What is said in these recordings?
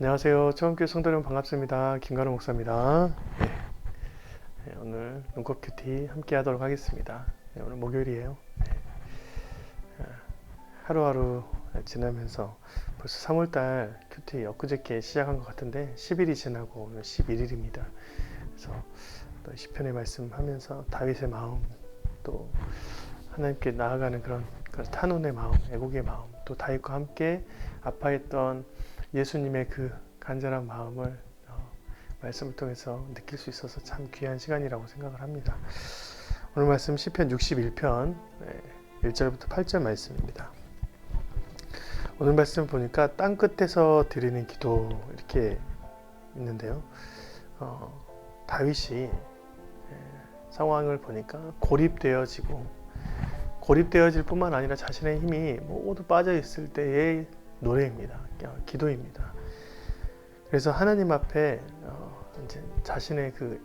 안녕하세요. 처음교회 성도 여러분 반갑습니다. 김관우 목사입니다. 오늘 눈꽃 큐티 함께 하도록 하겠습니다. 오늘 목요일이에요. 하루하루 지나면서 벌써 3월달 큐티 엊그저께 시작한 것 같은데 10일이 지나고 오늘 11일입니다. 그래서 또 시편의 말씀하면서 다윗의 마음, 또 하나님께 나아가는 그런 탄원의 마음, 애국의 마음, 또 다윗과 함께 아파했던 예수님의 그 간절한 마음을 말씀을 통해서 느낄 수 있어서 참 귀한 시간이라고 생각을 합니다. 오늘 말씀 시편 61편 1절부터 8절 말씀입니다. 오늘 말씀 보니까 땅 끝에서 드리는 기도 이렇게 있는데요. 다윗이 상황을 보니까 고립되어질 뿐만 아니라 자신의 힘이 모두 빠져 있을 때의 노래입니다. 기도입니다. 그래서 하나님 앞에 이제 자신의 그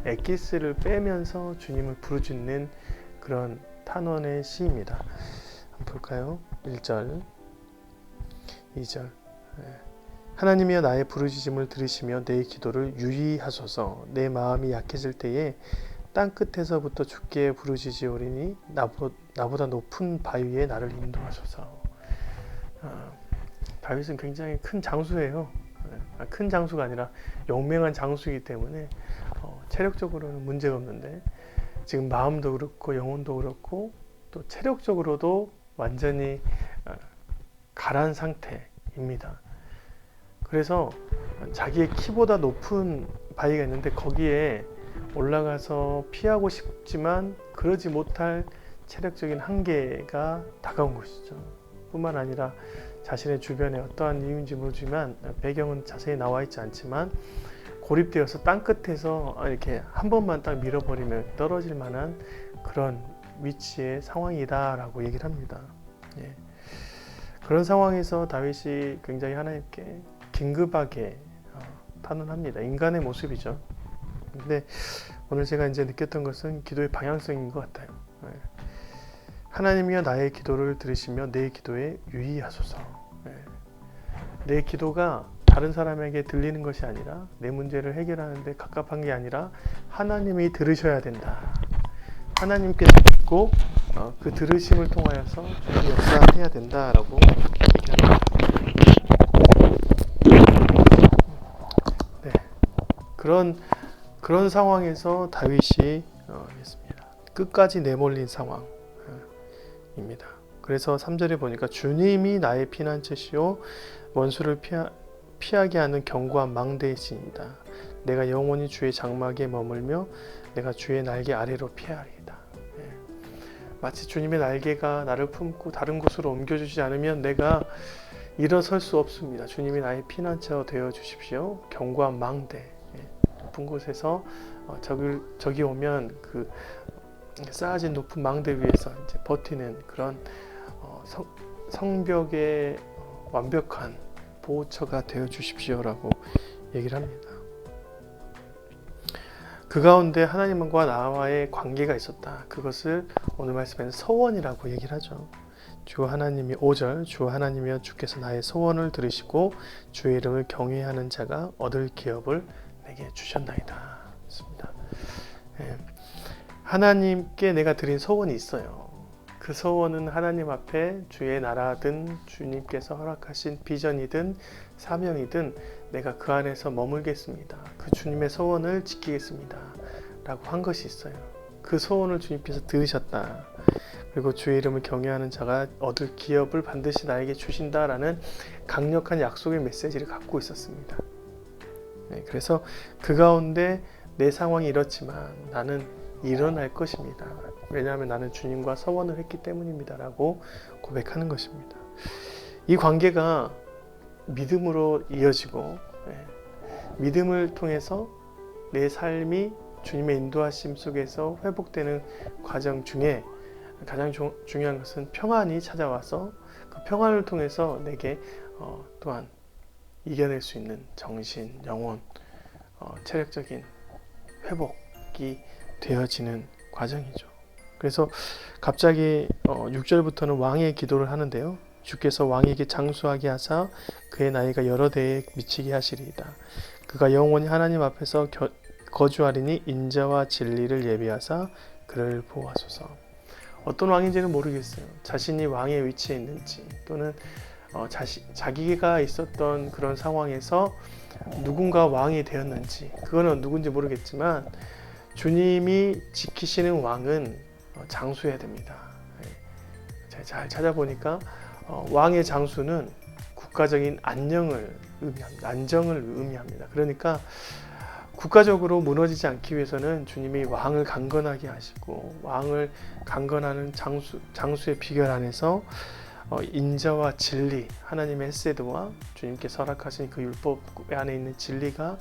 엑기스를 빼면서 주님을 부르짖는 그런 탄원의 시입니다. 한번 볼까요? 1절, 2절. 하나님이여 나의 부르짖음을 들으시며 내 기도를 유의하소서. 내 마음이 약해질 때에 땅 끝에서부터 주께 부르짖으오리니 나보다 높은 바위에 나를 인도하소서. 다윗은 굉장히 큰 장수예요. 큰 장수가 아니라 용맹한 장수이기 때문에 체력적으로는 문제가 없는데 지금 마음도 그렇고 영혼도 그렇고 또 체력적으로도 완전히 가라앉은 상태입니다. 그래서 자기의 키보다 높은 바위가 있는데 거기에 올라가서 피하고 싶지만 그러지 못할 체력적인 한계가 다가온 것이죠. 뿐만 아니라 자신의 주변에 어떠한 이유인지 모르지만 배경은 자세히 나와 있지 않지만 고립되어서 땅 끝에서 이렇게 한 번만 딱 밀어버리면 떨어질 만한 그런 위치의 상황이다라고 얘기를 합니다. 그런 상황에서 다윗이 굉장히 하나님께 긴급하게 탄원합니다. 인간의 모습이죠. 근데 오늘 제가 이제 느꼈던 것은 기도의 방향성인 것 같아요. 하나님이여 나의 기도를 들으시며 내 기도에 유의하소서. 내 기도가 다른 사람에게 들리는 것이 아니라 내 문제를 해결하는데 갑갑한 게 아니라 하나님이 들으셔야 된다. 하나님께서 듣고 그 들으심을 통하여서 주님 역사해야 된다라고 얘기합니다. 그런 상황에서 다윗이 했습니다. 끝까지 내몰린 상황입니다. 그래서 3절에 보니까 주님이 나의 피난처시오 원수를 피하게 하는 견고한 망대이시니이다. 내가 영원히 주의 장막에 머물며 내가 주의 날개 아래로 피하리이다. 마치 주님의 날개가 나를 품고 다른 곳으로 옮겨주지 않으면 내가 일어설 수 없습니다. 주님이 나의 피난처 되어 주십시오. 견고한 망대, 높은 곳에서 적이 오면 그 쌓아진 높은 망대 위에서 이제 버티는 그런 성벽의 완벽한 보호처가 되어 주십시오라고 얘기를 합니다. 그 가운데 하나님과 나와의 관계가 있었다. 그것을 오늘 말씀에는 서원이라고 얘기를 하죠. 주 하나님이 5절 주 하나님이여 주께서 나의 소원을 들으시고 주의 이름을 경외하는 자가 얻을 기업을 내게 주셨나이다. 하나님께 내가 드린 소원이 있어요. 그 소원은 하나님 앞에 주의 나라든 주님께서 허락하신 비전이든 사명이든 내가 그 안에서 머물겠습니다. 그 주님의 소원을 지키겠습니다. 라고 한 것이 있어요. 그 소원을 주님께서 들으셨다. 그리고 주의 이름을 경외하는 자가 얻을 기업을 반드시 나에게 주신다라는 강력한 약속의 메시지를 갖고 있었습니다. 그래서 그 가운데 내 상황이 이렇지만 나는 일어날 것입니다. 왜냐하면 나는 주님과 서원을 했기 때문입니다. 라고 고백하는 것입니다. 이 관계가 믿음으로 이어지고 믿음을 통해서 내 삶이 주님의 인도하심 속에서 회복되는 과정 중에 가장 중요한 것은 평안이 찾아와서 그 평안을 통해서 내게 또한 이겨낼 수 있는 정신, 영혼, 체력적인 회복이 되어지는 과정이죠. 그래서 갑자기 6절부터는 왕의 기도를 하는데요. 주께서 왕에게 장수하게 하사 그의 나이가 여러 대에 미치게 하시리이다. 그가 영원히 하나님 앞에서 거주하리니 인자와 진리를 예비하사 그를 보호하소서. 어떤 왕인지는 모르겠어요. 자신이 왕의 위치에 있는지 또는 자기가 있었던 그런 상황에서 누군가 왕이 되었는지 그거는 누군지 모르겠지만 주님이 지키시는 왕은 장수해야 됩니다. 제가 잘 찾아보니까 왕의 장수는 국가적인 안녕을 의미합니다. 안정을 의미합니다. 그러니까 국가적으로 무너지지 않기 위해서는 주님이 왕을 강건하게 하시고 왕을 강건하는 장수의 비결 안에서 인자와 진리, 하나님의 헤세드와 주님께 설악하신 그 율법 안에 있는 진리가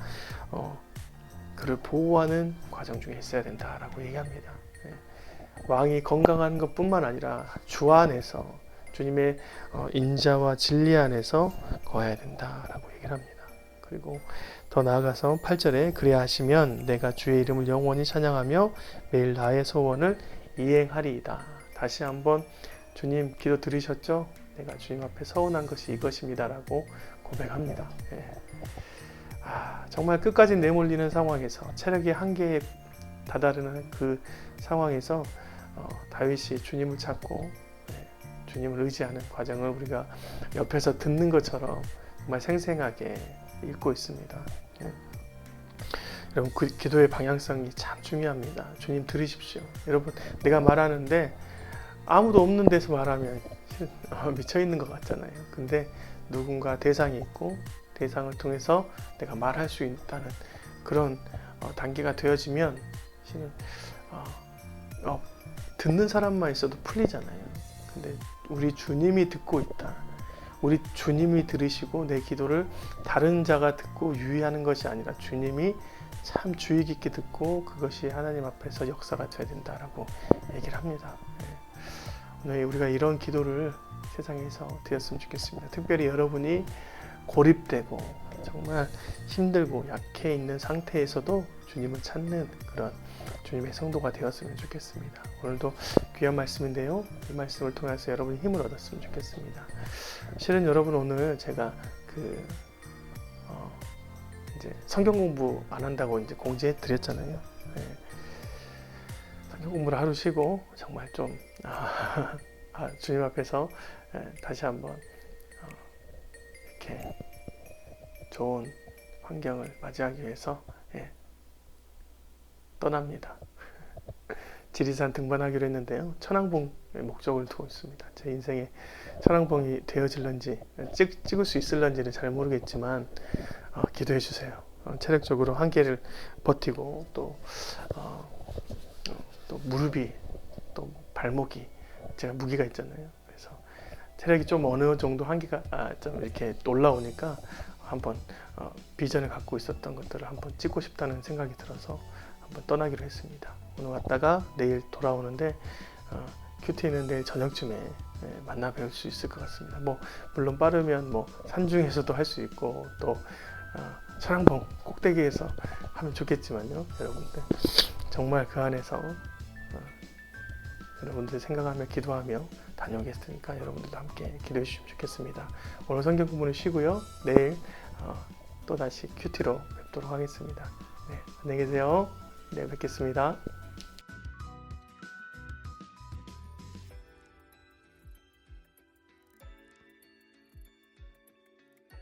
그를 보호하는 과정 중에 있어야 된다라고 얘기합니다. 왕이 건강한 것뿐만 아니라 주 안에서 주님의 인자와 진리 안에서 거해야 된다라고 얘기를 합니다. 그리고 더 나아가서 8절에 그래야 하시면 내가 주의 이름을 영원히 찬양하며 매일 나의 소원을 이행하리이다. 다시 한번 주님 기도 들으셨죠? 내가 주님 앞에 서운한 것이 이것입니다 라고 고백합니다. 정말 끝까지 내몰리는 상황에서 체력의 한계에 다다르는 그 상황에서 다윗이 주님을 찾고 주님을 의지하는 과정을 우리가 옆에서 듣는 것처럼 정말 생생하게 읽고 있습니다. 여러분 그 기도의 방향성이 참 중요합니다. 주님 들으십시오. 여러분 내가 말하는데 아무도 없는 데서 말하면 미쳐있는 것 같잖아요. 근데 누군가 대상이 있고 대상을 통해서 내가 말할 수 있다는 그런 단계가 되어지면 실은 듣는 사람만 있어도 풀리잖아요. 근데 우리 주님이 듣고 있다. 우리 주님이 들으시고 내 기도를 다른 자가 듣고 유의하는 것이 아니라 주님이 참 주의 깊게 듣고 그것이 하나님 앞에서 역사가 되어야 된다라고 얘기를 합니다. 오늘 우리가 이런 기도를 세상에서 드렸으면 좋겠습니다. 특별히 여러분이 고립되고 정말 힘들고 약해 있는 상태에서도 주님을 찾는 그런 주님의 성도가 되었으면 좋겠습니다. 오늘도 귀한 말씀인데요. 이 말씀을 통해서 여러분이 힘을 얻었으면 좋겠습니다. 실은 여러분 오늘 제가 이제 성경 공부 안 한다고 이제 공지해 드렸잖아요. 성경 공부를 하루 쉬고 정말 좀 주님 앞에서 다시 한번 이렇게 좋은 환경을 맞이하기 위해서 떠납니다. 지리산 등반하기로 했는데요. 천왕봉의 목적을 두고 있습니다. 제 인생에 천왕봉이 되어질런지 찍을 수 있을런지는 잘 모르겠지만 기도해 주세요. 체력적으로 한계를 버티고 또 무릎이 또 발목이 제가 무기가 있잖아요. 그래서 체력이 좀 어느 정도 한계가 좀 이렇게 올라오니까 한번 비전을 갖고 있었던 것들을 한번 찍고 싶다는 생각이 들어서 한번 떠나기로 했습니다. 오늘 왔다가 내일 돌아오는데 큐티는 내일 저녁쯤에 만나 뵐 수 있을 것 같습니다. 물론 빠르면 산중에서도 할 수 있고 또 천왕봉 꼭대기에서 하면 좋겠지만요. 여러분들 정말 그 안에서 여러분들 생각하며 기도하며 다녀오겠으니까 여러분들도 함께 기도해 주시면 좋겠습니다. 오늘 성경 공부는 쉬고요. 내일 또다시 큐티로 뵙도록 하겠습니다. 안녕히 계세요. 내일 뵙겠습니다.